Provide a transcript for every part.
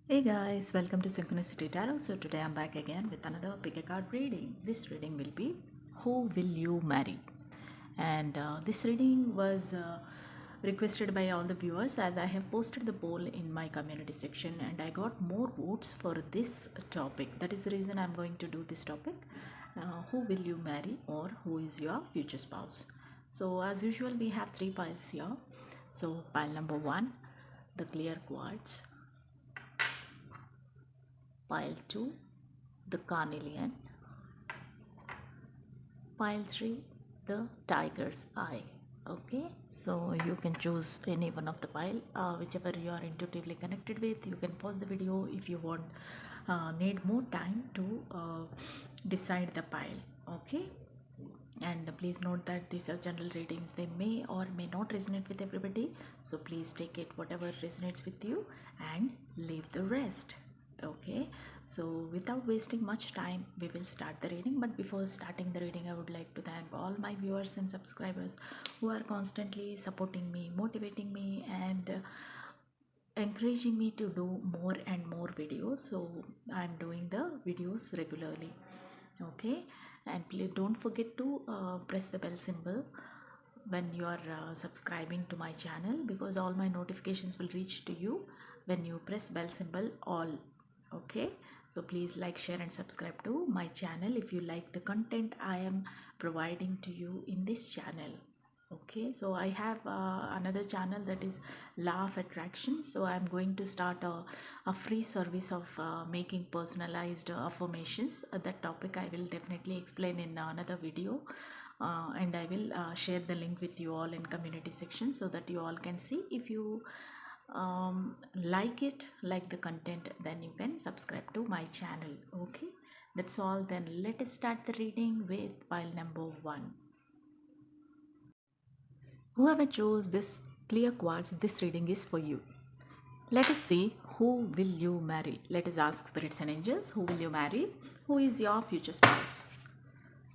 Hey guys, welcome to Synchronicity Tarot. So today I'm back again with another pick a card reading. This reading will be Who Will You Marry? And this reading was requested by all the viewers as I have posted the poll in my community section and I got more votes for this topic. That is the reason I'm going to do this topic. Who will you marry or who is your future spouse? So as usual we have three piles here. So pile number one, the clear quartz. Pile 2, the carnelian. Pile 3, the tiger's eye. Okay, so you can choose any one of the pile, whichever you are intuitively connected with. You can pause the video if you want, need more time to decide the pile. Okay, and please note that these are general readings, they may or may not resonate with everybody, so please take it whatever resonates with you and leave the rest. Okay, so without wasting much time we will start the reading. But before starting the reading, I would like to thank all my viewers and subscribers who are constantly supporting me, motivating me, and encouraging me to do more and more videos. So I'm doing the videos regularly. Okay, and please don't forget to press the bell symbol when you are subscribing to my channel, because all my notifications will reach to you when you press bell symbol all. Okay, so please like, share and subscribe to my channel if you like the content I am providing to you in this channel. Okay, so I have another channel, that is Law of Attraction. So I'm going to start a free service of making personalized affirmations. That topic I will definitely explain in another video, and I will share the link with you all in community section so that you all can see. If you like it, like the content, then you can subscribe to my channel. Okay, that's all. Then let us start the reading with pile number one. Whoever chose this clear quartz, this reading is for you. Let us see, who will you marry? Let us ask spirits and angels, who will you marry? Who is your future spouse?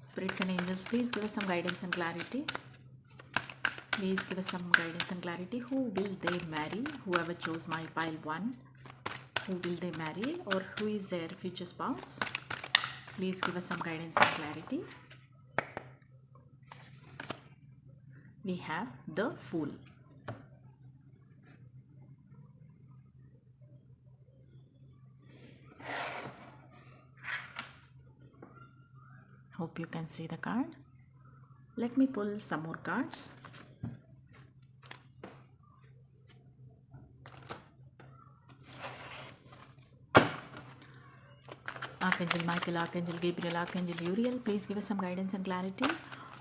Spirits and angels, please give us some guidance and clarity. Please give us some guidance and clarity. Who will they marry? Whoever chose my pile 1, who will they marry or who is their future spouse? Please give us some guidance and clarity. We have the Fool. Hope you can see the card. Let me pull some more cards. Archangel Michael, Archangel Gabriel, Archangel Uriel, please give us some guidance and clarity.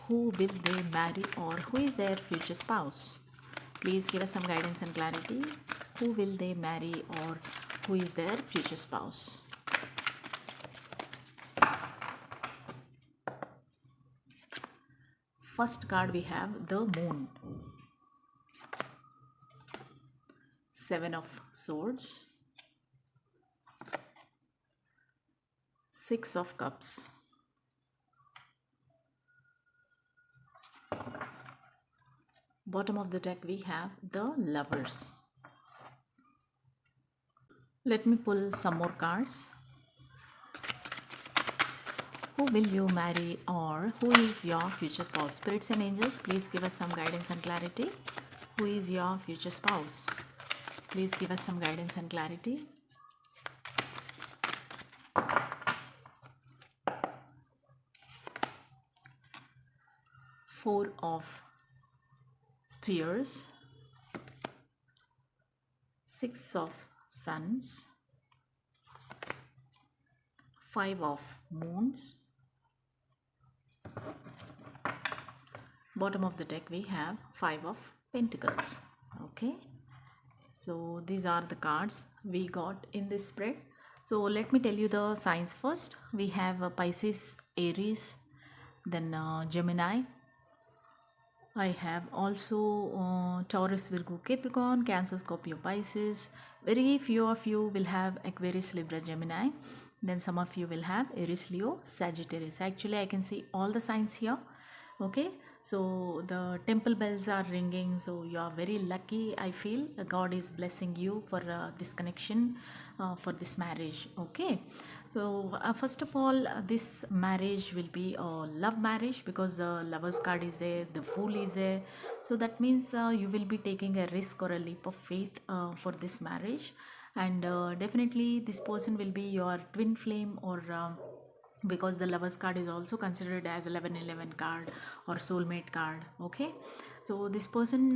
Who will they marry or who is their future spouse? Please give us some guidance and clarity. Who will they marry or who is their future spouse? First card we have the Moon. 7 of Swords. 6 of Cups. Bottom of the deck we have the Lovers. Let me pull some more cards. Who will you marry or who is your future spouse? Spirits and angels, please give us some guidance and clarity. Who is your future spouse? Please give us some guidance and clarity. Four of Spears. 6 of Suns. 5 of Moons. Bottom of the deck we have 5 of Pentacles. Okay, so these are the cards we got in this spread. So let me tell you the signs first. We have Pisces, Aries, then Gemini. I have also Taurus, Virgo, Capricorn, Cancer, Scorpio, Pisces. Very few of you will have Aquarius, Libra, Gemini. Then some of you will have Aries, Leo, Sagittarius. Actually I can see all the signs here. Okay, So the temple bells are ringing, so you are very lucky. I feel God is blessing you for this connection, for this marriage. Okay, so first of all, this marriage will be a love marriage because the lovers card is there, the fool is there. So that means you will be taking a risk or a leap of faith for this marriage, and definitely this person will be your twin flame, or because the lovers card is also considered as 1111 card or soulmate card. Okay, so this person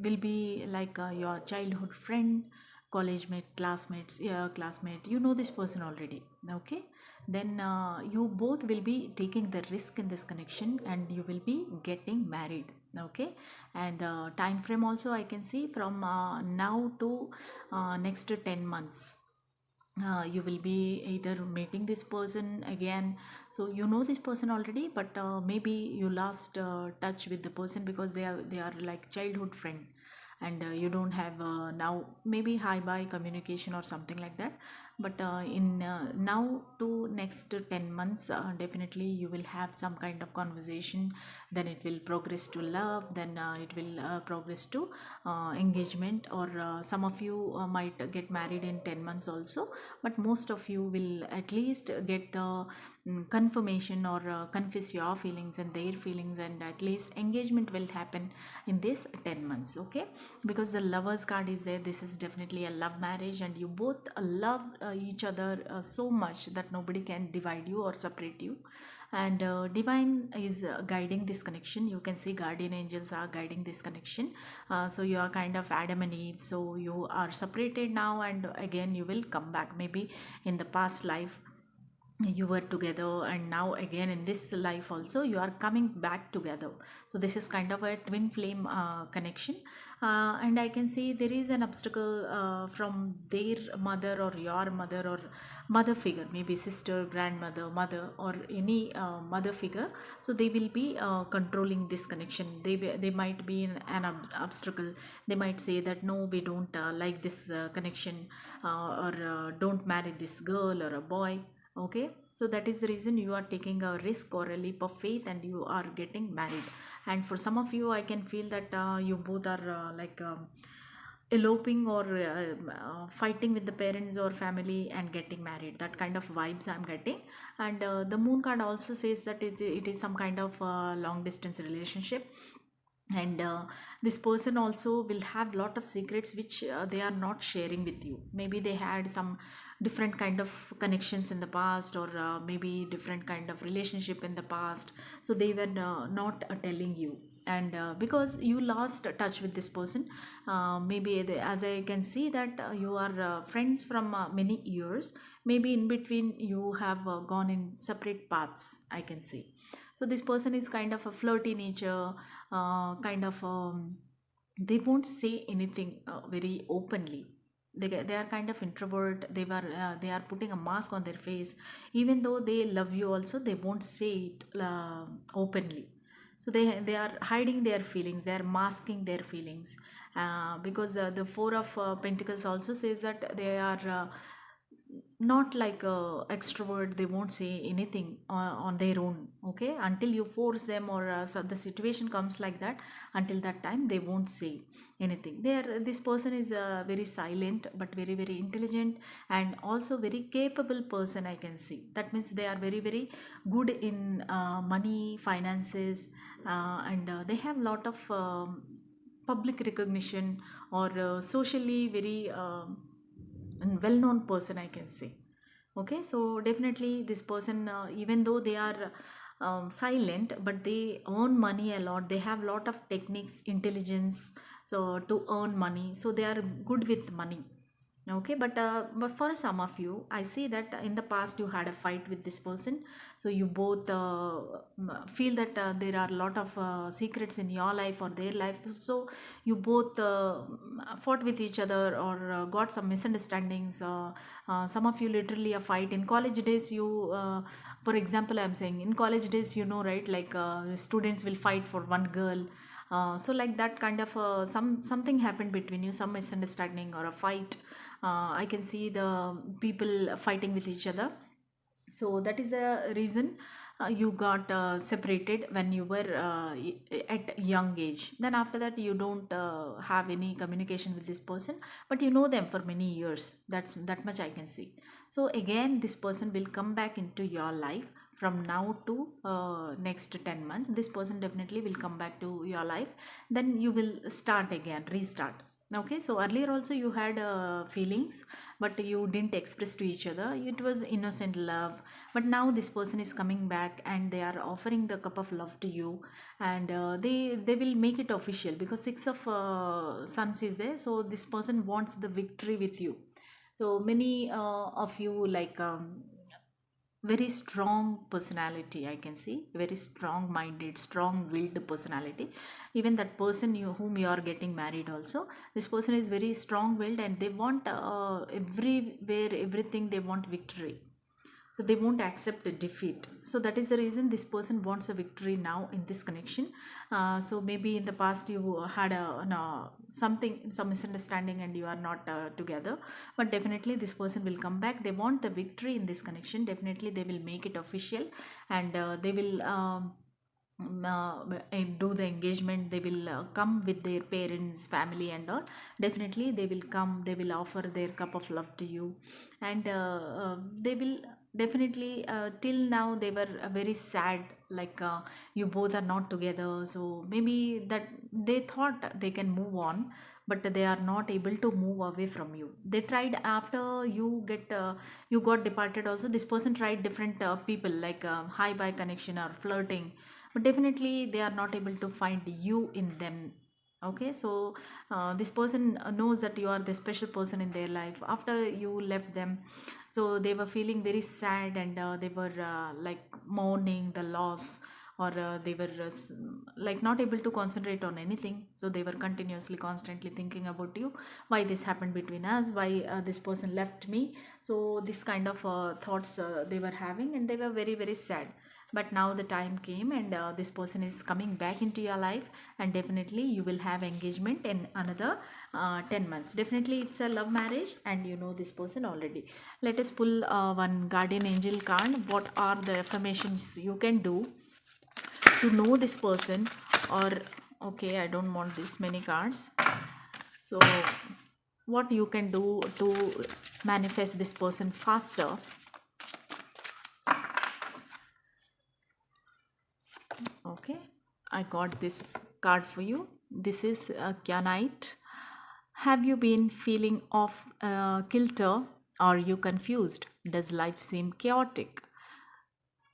will be like your childhood friend, college mate, classmates, yeah, classmate, you know this person already. Okay, then you both will be taking the risk in this connection and you will be getting married. Okay, and time frame also I can see from now to next 10 months. You will be either meeting this person again, so you know this person already, but maybe you lost touch with the person because they are like childhood friend, and you don't have now maybe hi bye communication or something like that. But in now to next 10 months, definitely you will have some kind of conversation, then it will progress to love, then it will progress to engagement, or some of you might get married in 10 months also, but most of you will at least get the confirmation, or confess your feelings and their feelings, and at least engagement will happen in this 10 months. Okay, because the lovers card is there, this is definitely a love marriage, and you both love each other so much that nobody can divide you or separate you. And divine is guiding this connection. You can see guardian angels are guiding this connection. So you are kind of Adam and Eve, so you are separated now and again you will come back. Maybe in the past life you were together, and now again in this life also you are coming back together. So this is kind of a twin flame connection. And I can see there is an obstacle from their mother or your mother, or mother figure, maybe sister, grandmother, mother, or any mother figure. So they will be controlling this connection. They might be in an obstacle. They might say that no, we don't like this connection, or don't marry this girl or a boy. Okay, so that is the reason you are taking a risk or a leap of faith and you are getting married. And for some of you I can feel that you both are like eloping, or fighting with the parents or family and getting married, that kind of vibes I'm getting. And the moon card also says that it is some kind of long distance relationship. And this person also will have lot of secrets which they are not sharing with you. Maybe they had some different kind of connections in the past, or maybe different kind of relationship in the past, so they were not telling you. And because you lost touch with this person, maybe as I can see that you are friends from many years, maybe in between you have gone in separate paths, I can see. So this person is kind of a flirty nature, kind of they won't say anything very openly. They are kind of introvert. They are putting a mask on their face. Even though they love you also, they won't say it openly. So they are hiding their feelings, they are masking their feelings, because the four of pentacles also says that they are not like a extrovert. They won't say anything on their own. Okay, until you force them, or so the situation comes like that, until that time they won't say anything. This person is very silent but very very intelligent, and also very capable person, I can see. That means they are very very good in money, finances, and they have lot of public recognition, or socially very well-known person, I can say. Okay, so definitely this person, even though they are silent, but they earn money a lot. They have lot of techniques, intelligence, so to earn money, so they are good with money. Okay, but for some of you I see that in the past you had a fight with this person, so you both feel that there are a lot of secrets in your life or their life, so you both fought with each other, or got some misunderstandings. Some of you literally a fight in college days. You for example, I'm saying in college days, you know, right, like students will fight for one girl. So like that kind of something happened between you, some misunderstanding or a fight. I can see the people fighting with each other. So that is the reason you got separated when you were at young age. Then after that you don't have any communication with this person, but you know them for many years. That's that much I can see. So again this person will come back into your life from now to next 10 months. This person definitely will come back to your life. Then you will start again, restart. Okay, so earlier also you had feelings, but you didn't express to each other. It was innocent love, but now this person is coming back and they are offering the cup of love to you, and they will make it official because six of suns is there. So this person wants the victory with you. So many of you like very strong personality, I can see very strong minded, strong willed personality. Even that person whom you are getting married also, this person is very strong willed and they want everywhere everything, they want victory. So they won't accept a defeat. So that is the reason this person wants a victory now in this connection. So maybe in the past you had something, some misunderstanding and you are not together, but definitely this person will come back. They want the victory in this connection. Definitely they will make it official, and they will do the engagement. They will come with their parents, family and all. Definitely they will come, they will offer their cup of love to you, and they will definitely till now they were very sad, like you both are not together. So maybe that they thought they can move on, but they are not able to move away from you. They tried after you got departed also. This person tried different people, like hi bye connection or flirting, but definitely they are not able to find you in them. Okay, so this person knows that you are the special person in their life after you left them. So they were feeling very sad, and they were like mourning the loss, or they were like not able to concentrate on anything. So they were continuously constantly thinking about you, why this happened between us, why this person left me. So this kind of thoughts they were having, and they were very very sad. But now the time came, and this person is coming back into your life, and definitely you will have engagement in another 10 months. Definitely it's a love marriage, and you know this person already. Let us pull one guardian angel card. What are the affirmations you can do to know this person? Or okay, I don't want this many cards. So what you can do to manifest this person faster? Okay, I got this card for you. This is Kyanite. Have you been feeling off kilter? Are you confused? Does life seem chaotic?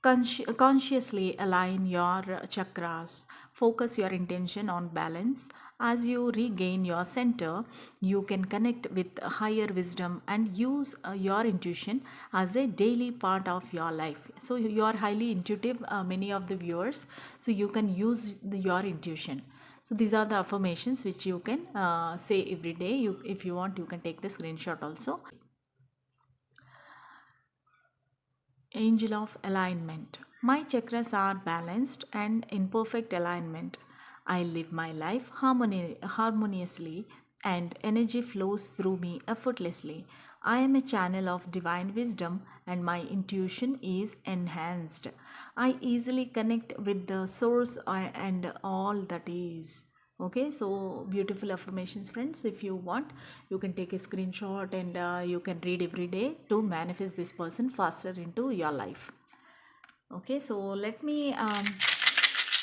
Consciously align your chakras. Focus your intention on balance. As you regain your center, you can connect with higher wisdom and use your intuition as a daily part of your life. So you are highly intuitive, many of the viewers. So you can use your intuition. So these are the affirmations which you can say every day. If you want, you can take the screenshot also. Angel of alignment. My chakras are balanced and in perfect alignment. I live my life harmoniously, and energy flows through me effortlessly. I am a channel of divine wisdom, and my intuition is enhanced. I easily connect with the source and all that is. Okay, so beautiful affirmations, friends. If you want, you can take a screenshot, and you can read every day to manifest this person faster into your life. Okay, so let me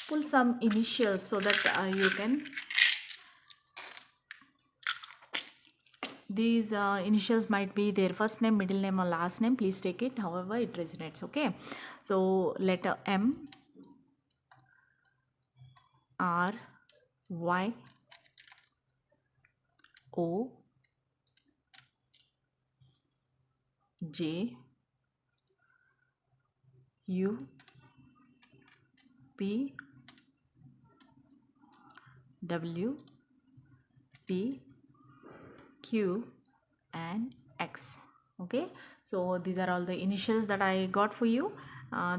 pull some initials so that you can, these initials might be their first name, middle name or last name. Please take it however it resonates. Okay, so letter M, R, Y, O, J, U, P, W, P, Q and X. Okay, so these are all the initials that I got for you.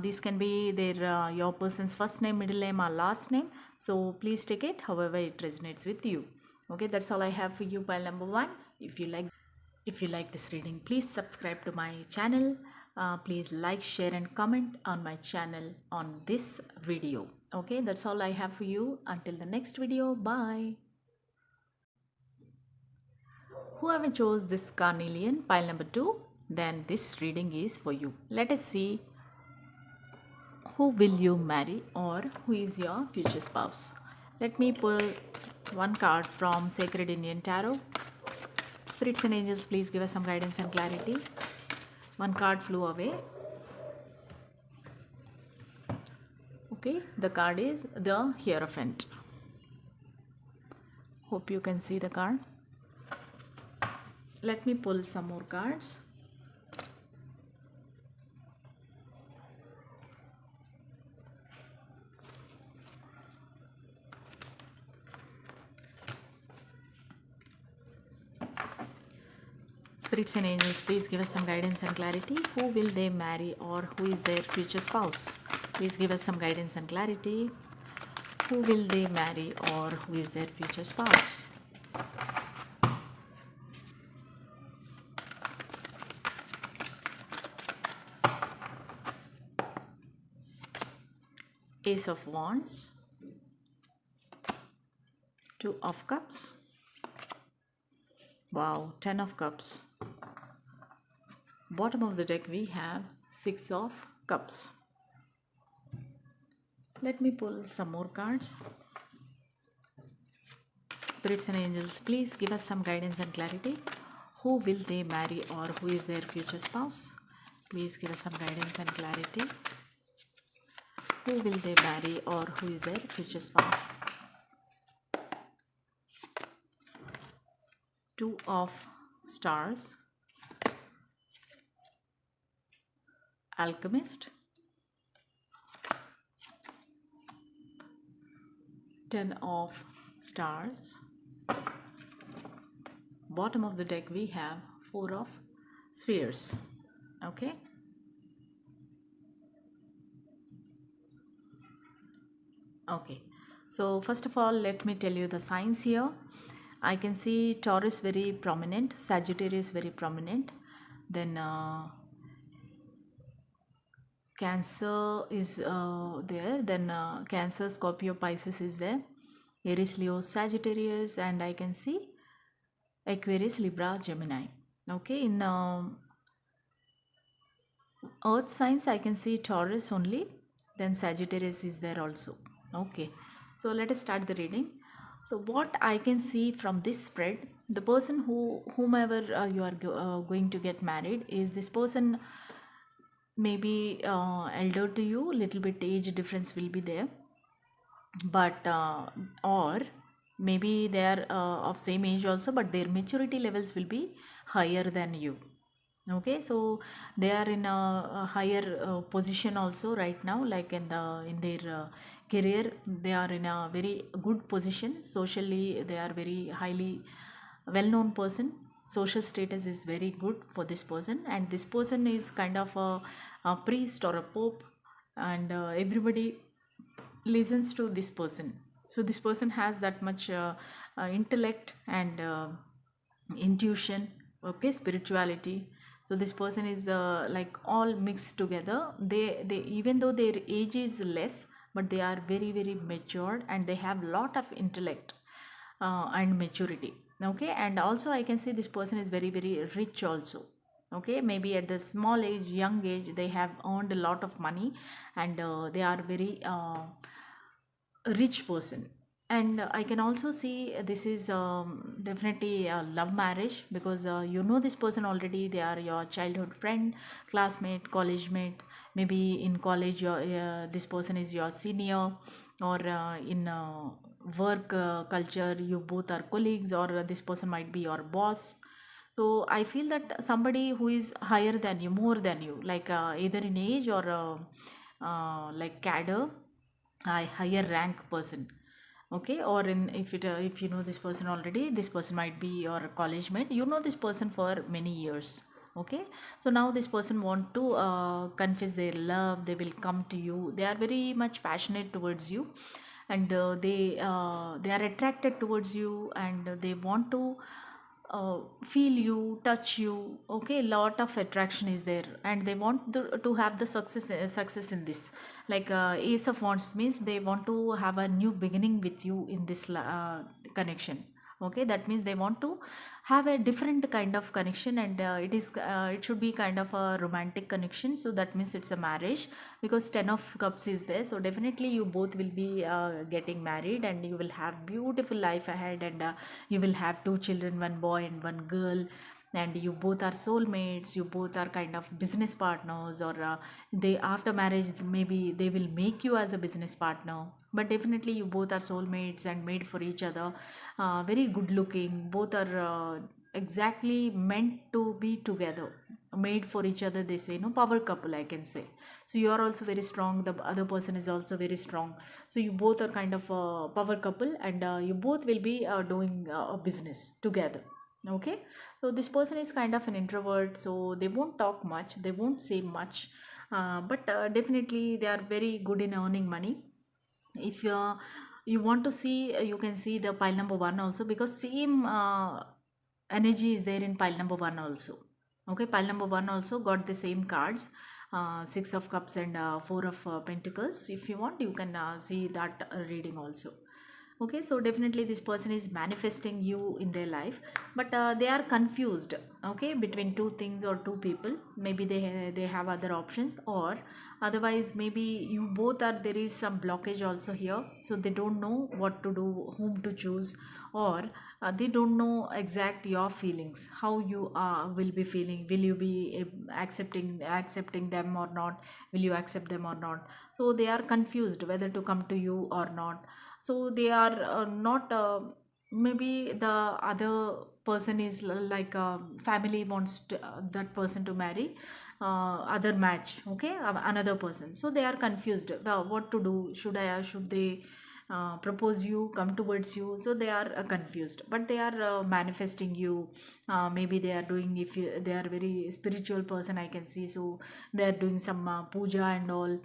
These can be their your person's first name, middle name or last name. So please take it however it resonates with you. Okay, that's all I have for you, pile number one. If you like this reading, please subscribe to my channel. Please like, share and comment on my channel on this video. Okay, that's all I have for you. Until the next video, bye. Whoever chose this carnelian pile number 2, then this reading is for you. Let us see who will you marry or who is your future spouse. Let me pull one card from Sacred Indian Tarot. Spirits and angels, please give us some guidance and clarity. One card flew away. Okay, the card is the Hierophant. Hope you can see the card. Let me pull some more cards. Spirits and angels, please give us some guidance and clarity. Who will they marry or who is their future spouse? Please give us some guidance and clarity. Who will they marry or who is their future spouse? Ace of Wands, Two of Cups, wow, 10 of Cups. Bottom of the deck we have 6 of Cups. Let me pull some more cards. Spirits and angels, please give us some guidance and clarity. Who will they marry or who is their future spouse? Please give us some guidance and clarity. Who will they marry or who is their future spouse? Two of Stars, Alchemist, 10 of Stars. Bottom of the deck we have 4 of Spheres. Okay. Okay. So first of all, let me tell you the signs here. I can see Taurus very prominent, Sagittarius very prominent. Then Cancer is there. Then Cancer, Scorpio, Pisces is there. Aries, Leo, Sagittarius, and I can see Aquarius, Libra, Gemini. Okay, in Earth signs I can see Taurus only, then Sagittarius is there also. Okay, so let us start the reading. So what I can see from this spread, the person whomever you are going to get married, is this person maybe elder to you, little bit age difference will be there, but or maybe they are of same age also, but their maturity levels will be higher than you. Okay, so they are in a higher position also right now, like in their career they are in a very good position. Socially they are very highly well known person. Social status is very good for this person, and this person is kind of a priest or a pope, and everybody listens to this person. So this person has that much intellect and intuition, okay, spirituality. So this person is like all mixed together. They even though their age is less, but they are very very matured and they have lot of intellect and maturity. Okay, and also I can see this person is very very rich also. Okay, maybe at the small age, young age, they have earned a lot of money, and they are very rich person. And I can also see this is definitely a love marriage, because you know this person already. They are your childhood friend, classmate, college mate. Maybe in college this person is your senior, or in work culture you both are colleagues, or this person might be your boss. So I feel that somebody who is higher than you, more than you, like either in age or like cadre, higher rank person. Okay, or in if you know this person already, this person might be your college mate, you know this person for many years. Okay, so now this person want to confess their love. They will come to you. They are very much passionate towards you, and they are attracted towards you, and they want to feel you, touch you. Okay, lot of attraction is there, and they want to have the success in this. Like Ace of Wands means they want to have a new beginning with you in this connection. Okay, that means they want to have a different kind of connection, and it should be kind of a romantic connection. So that means it's a marriage, because 10 of cups is there. So definitely you both will be getting married, and you will have beautiful life ahead, and you will have two children, one boy and one girl, and you both are soulmates, you both are kind of business partners, or they after marriage maybe they will make you as a business partner. But definitely you both are soulmates and made for each other, very good looking, both are exactly meant to be together, made for each other, they say, no, power couple, I can say. So you are also very strong, the other person is also very strong, so you both are kind of a power couple, and you both will be doing a business together. Okay, so this person is kind of an introvert, so they won't talk much, they won't say much, but definitely they are very good in earning money. If you want to see, you can see the pile number one also, because same energy is there in pile number one also. Okay, pile number one also got the same cards, six of cups and four of pentacles. If you want, you can see that reading also. Okay, so definitely this person is manifesting you in their life, but they are confused, okay, between two things or two people. Maybe they have other options, or otherwise maybe you both are, there is some blockage also here, so they don't know what to do, whom to choose, or they don't know exact your feelings, how you will be feeling, will you be accepting them or not, will you accept them or not. So they are confused whether to come to you or not. So they are not maybe the other person is like family wants that person to marry other match, okay, another person. So they are confused, what to do, should they propose you, come towards you. So they are confused, but they are manifesting you. Maybe they are doing, if they are very spiritual person, I can see, so they are doing some puja and all,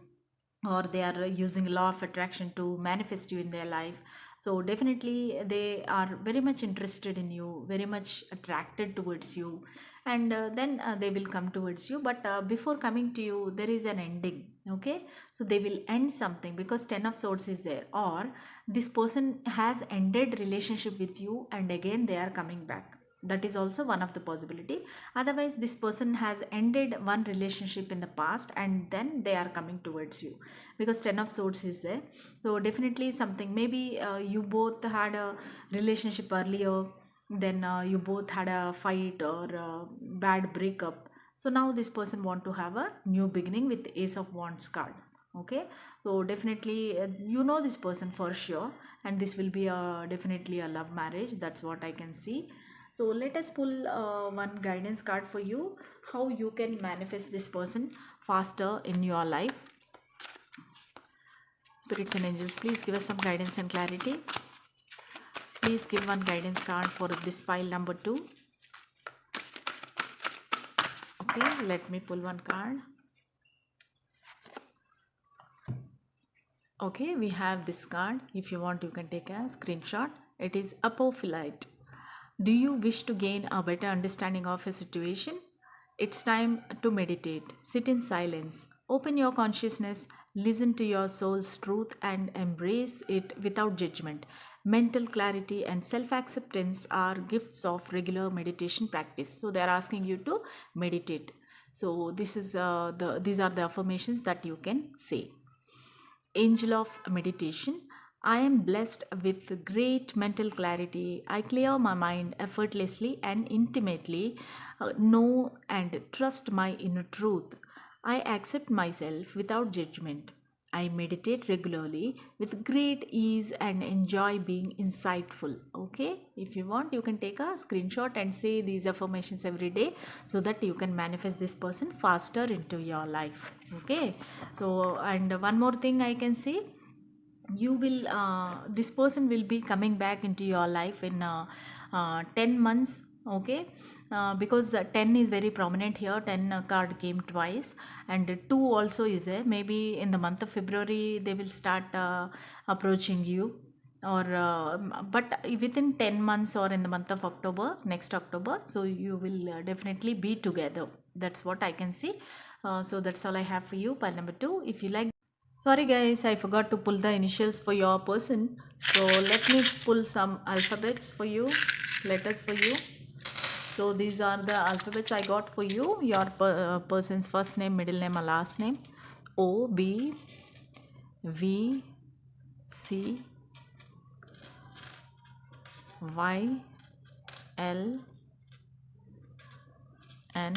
or they are using law of attraction to manifest you in their life. So definitely they are very much interested in you, very much attracted towards you, and then they will come towards you. But before coming to you, there is an ending. Okay, so they will end something, because 10 of swords is there, or this person has ended relationship with you and again they are coming back. That is also one of the possibility. Otherwise this person has ended one relationship in the past and then they are coming towards you, because 10 of swords is there. So definitely something, maybe you both had a relationship earlier, then you both had a fight or a bad breakup. So now this person want to have a new beginning with Ace of Wands card. Okay, so definitely you know this person for sure, and this will be a definitely a love marriage. That's what I can see. So let us pull one guidance card for you, how you can manifest this person faster in your life. Spirits and angels, please give us some guidance and clarity. Please give one guidance card for this pile number 2. Okay, let me pull one card. Okay, we have this card. If you want, you can take a screenshot. It is Apophilite. Do you wish to gain a better understanding of a situation? It's time to meditate. Sit in silence. Open your consciousness, listen to your soul's truth, and embrace it without judgment. Mental clarity and self acceptance are gifts of regular meditation practice. So, they are asking you to meditate. So, these are the affirmations that you can say. Angel of meditation. I am blessed with great mental clarity. I clear my mind effortlessly and intimately, know and trust my inner truth. I accept myself without judgment. I meditate regularly with great ease and enjoy being insightful. Okay, if you want, you can take a screenshot and say these affirmations every day, so that you can manifest this person faster into your life. Okay, so and one more thing I can say, you will this person will be coming back into your life in 10 months. Okay, because 10 is very prominent here. 10 card came twice, and 2 also is there. Maybe in the month of February they will start approaching you. or but within 10 months or in the month of October, next October, so you will definitely be together. That's what I can see. So that's all I have for you. Pile number 2, if you like. Sorry guys, I forgot to pull the initials for your person. So let me pull some alphabets for you, letters for you. So these are the alphabets I got for you. Your person's first name, middle name, or last name. O, B, V, C, Y, L, N,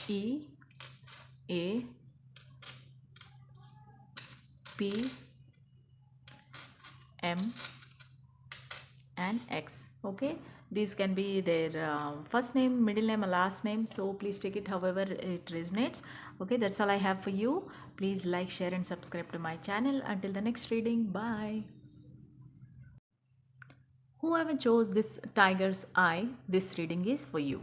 E, A, P, M, and X. Okay, these can be their first name, middle name, or last name, so please take it however it resonates. Okay, that's all I have for you. Please like, share, and subscribe to my channel. Until the next reading, bye. Whoever chose this tiger's eye, this reading is for you.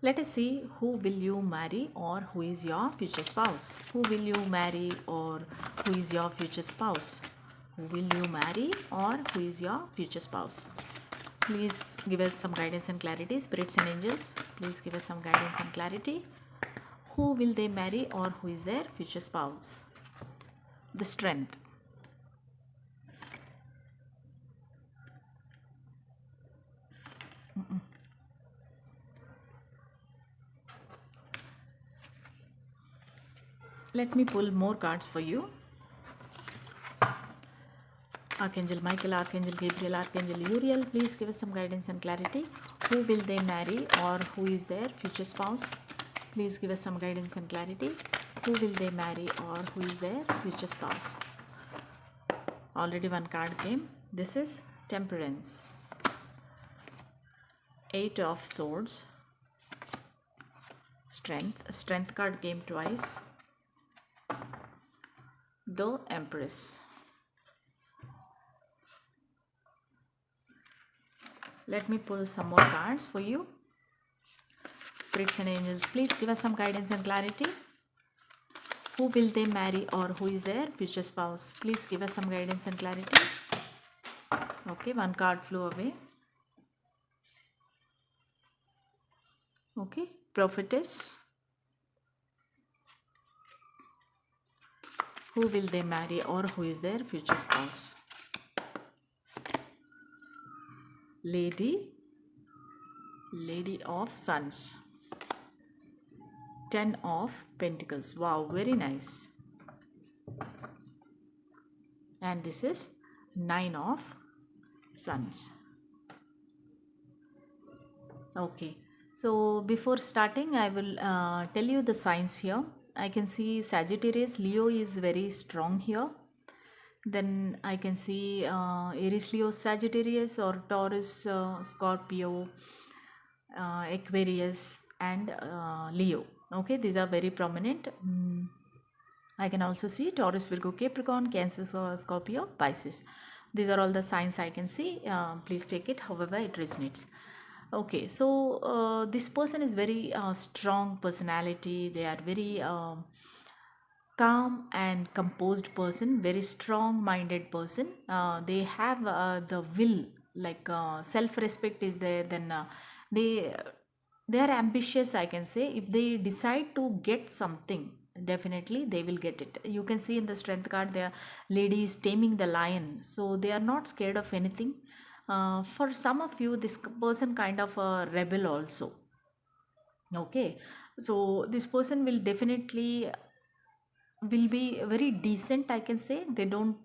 Let us see who will you marry or who is your future spouse. Who will you marry or who is your future spouse? Who will you marry or who is your future spouse? Please give us some guidance and clarity. Spirits and angels, please give us some guidance and clarity. Who will they marry or who is their future spouse? The Strength. Let me pull more cards for you. Archangel Michael, Archangel Gabriel, Archangel Uriel, please give us some guidance and clarity. Who will they marry or who is their future spouse? Please give us some guidance and clarity. Who will they marry or who is their future spouse? Already one card came. This is Temperance. 8 of Swords. Strength. Strength card came twice. The Empress. Let me pull some more cards for you. Spirits and angels, please give us some guidance and clarity. Who will they marry or who is their future spouse? Please give us some guidance and clarity. Okay, one card flew away. Okay, Prophetess. Who will they marry or who is their future spouse? Lady of Suns. 10 of Pentacles. Wow, very nice. And this is 9 of Suns. Okay, so before starting I will tell you the signs here. I can see Sagittarius, Leo is very strong here. Then I can see Aries, Leo, Sagittarius, or Taurus, Scorpio, Aquarius, and Leo. Okay, these are very prominent. I can also see Taurus, Virgo, Capricorn, Cancer, Scorpio, Pisces. These are all the signs I can see. Please take it however it resonates. Okay, so this person is very strong personality. They are very calm and composed person, very strong minded person. They have the will, like self-respect is there. Then they are ambitious, I can say. If they decide to get something, definitely they will get it. You can see in the Strength card, their lady is taming the lion, so they are not scared of anything. For some of you, this person kind of a rebel also. Okay, so this person will definitely will be very decent, I can say. They don't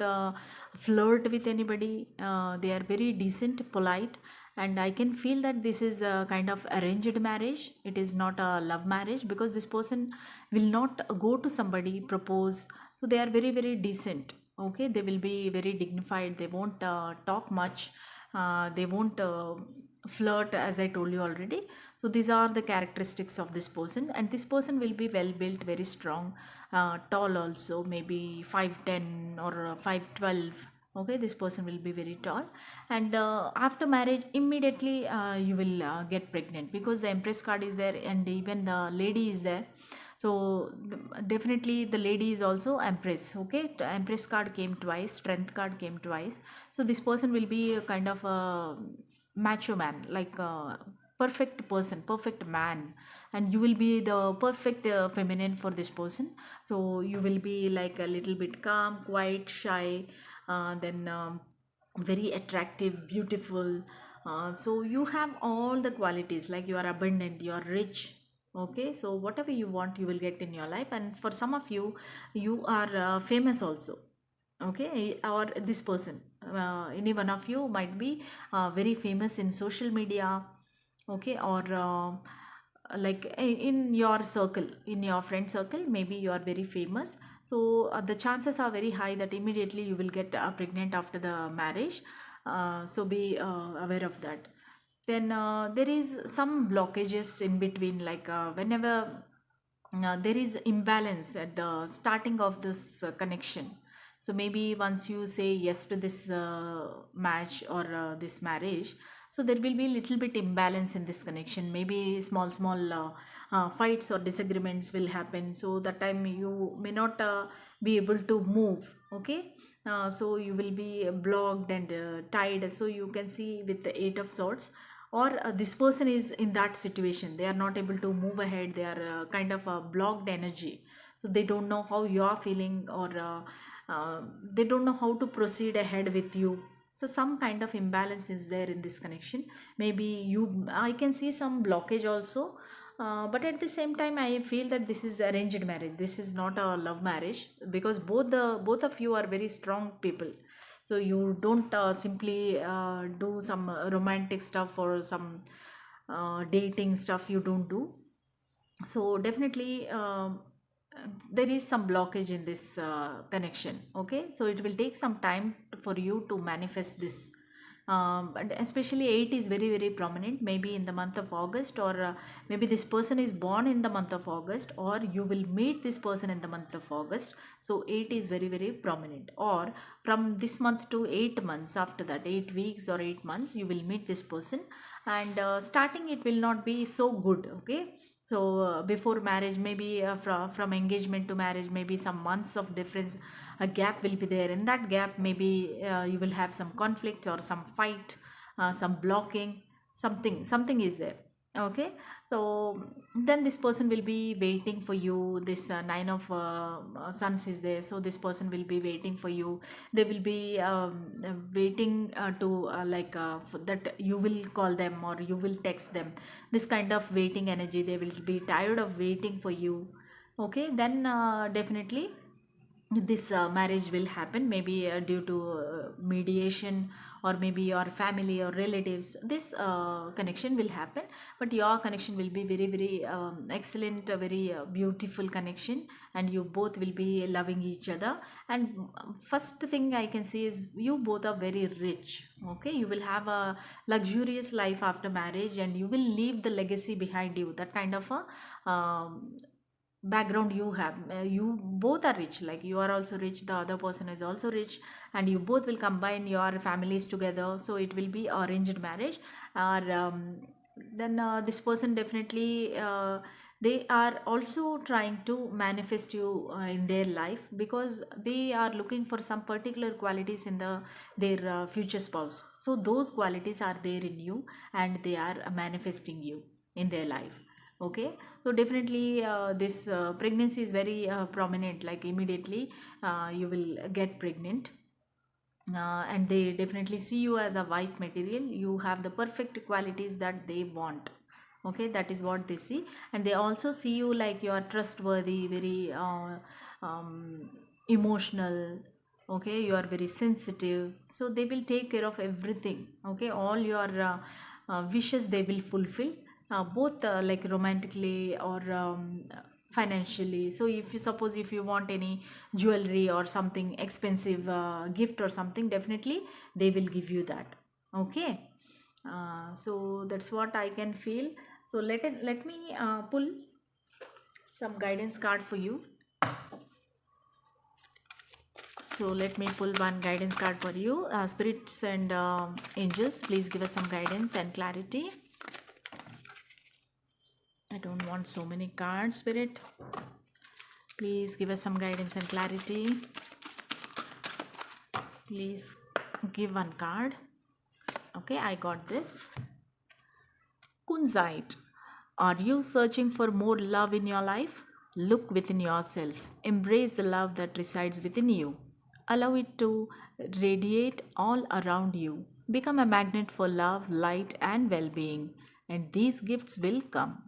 flirt with anybody. They are very decent, polite, and I can feel that this is a kind of arranged marriage. It is not a love marriage, because this person will not go to somebody propose. So they are very very decent. Okay, they will be very dignified. They won't talk much. They won't flirt, as I told you already. So these are the characteristics of this person, and this person will be well built, very strong, tall also, maybe 5'10" or 5'12", Okay, this person will be very tall, and after marriage immediately you will get pregnant, because the Empress card is there and even the lady is there. So definitely the lady is also Empress. Okay, the Empress card came twice, Strength card came twice. So this person will be a kind of a macho man, like a perfect person, perfect man, and you will be the perfect feminine for this person. So you will be like a little bit calm, quiet, shy, then very attractive, beautiful. So you have all the qualities, like you are abundant, you are rich. Okay, so whatever you want you will get in your life, and for some of you, you are famous also. Okay, or this person, any one of you might be very famous in social media. Okay, or like in your circle, in your friend circle, maybe you are very famous. So the chances are very high that immediately you will get pregnant after the marriage. So be aware of that. Then there is some blockages in between, like whenever there is imbalance at the starting of this connection. So maybe once you say yes to this match or this marriage, so there will be little bit imbalance in this connection. Maybe small fights or disagreements will happen, so that time you may not be able to move. Okay, so you will be blocked and tied. So you can see with the Eight of Swords, or this person is in that situation, they are not able to move ahead, they are kind of a blocked energy. So they don't know how you are feeling, or they don't know how to proceed ahead with you. So some kind of imbalance is there in this connection. Maybe you, I can see some blockage also. But at the same time I feel that this is arranged marriage, this is not a love marriage, because both of you are very strong people. So you don't simply do some romantic stuff or some dating stuff, you don't do. So definitely there is some blockage in this connection. Okay, so it will take some time for you to manifest this. But especially 8 is very very prominent, maybe in the month of August, or maybe this person is born in the month of August, or you will meet this person in the month of August. So 8 is very very prominent, or from this month to 8 months, after that 8 weeks or 8 months you will meet this person. And starting it will not be so good. Okay, so before marriage, maybe from engagement to marriage, maybe some months of difference, a gap will be there. In that gap, maybe you will have some conflict or some fight, some blocking, something is there. Okay, so then this person will be waiting for you. This nine of sons is there, so this person will be waiting for you. They will be waiting to like that you will call them or you will text them. This kind of waiting energy, they will be tired of waiting for you. Okay, then definitely this marriage will happen, maybe due to mediation, or maybe your family or relatives, this connection will happen. But your connection will be very very excellent, very beautiful connection, and you both will be loving each other. And first thing I can say is you both are very rich. Okay, you will have a luxurious life after marriage, and you will leave the legacy behind you, that kind of a background you have. You both are rich, like you are also rich, the other person is also rich, and you both will combine your families together. So it will be arranged marriage. Or then this person definitely they are also trying to manifest you in their life, because they are looking for some particular qualities in their future spouse. So those qualities are there in you, and they are manifesting you in their life. Okay, so definitely this pregnancy is very prominent, like immediately you will get pregnant. And they definitely see you as a wife material, you have the perfect qualities that they want. Okay, that is what they see. And they also see you like you are trustworthy, very emotional. Okay, you are very sensitive, so they will take care of everything. Okay, all your wishes they will fulfill, both like romantically or financially. So if you suppose if you want any jewelry or something expensive gift or something, definitely they will give you that. Okay, so that's what I can feel. So let me pull some guidance card for you. So let me pull one guidance card for you. Spirits and angels, please give us some guidance and clarity. I don't want so many cards, Spirit. Please give us some guidance and clarity. Please give one card. Okay, I got this. Kunzite. Are you searching for more love in your life? Look within yourself. Embrace the love that resides within you. Allow it to radiate all around you. Become a magnet for love, light, and well being. And these gifts will come.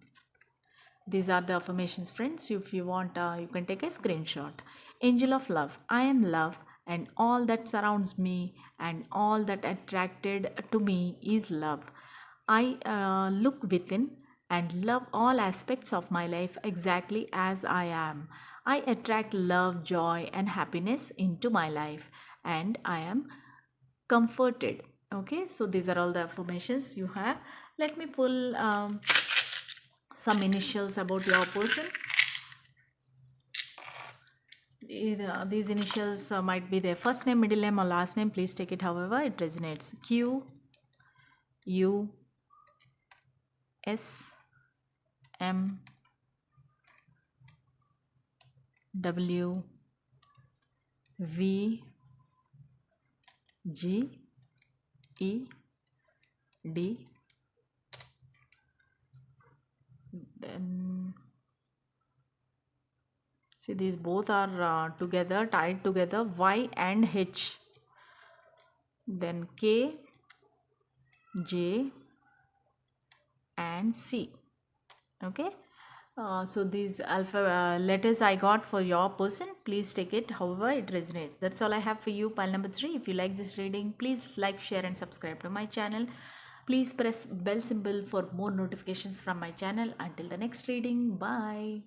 These are the affirmations, friends. If you want, you can take a screenshot. Angel of love. I am love, and all that surrounds me and all that attracted to me is love. I look within and love all aspects of my life exactly as I am. I attract love, joy, and happiness into my life, and I am comforted. Okay, so these are all the affirmations you have. Let me pull some initials about your person. These initials might be their first name, middle name, or last name. Please take it however it resonates. Q, U, S, M, W, V, G, E, D. Then see, these both are together, tied together, Y and H. Then K, J, and C. Okay. So these alpha letters I got for your person. Please take it however it resonates. That's all I have for you. Pile number 3. If you like this reading, please like, share, and subscribe to my channel. Please press bell symbol for more notifications from my channel. Until the next reading, bye.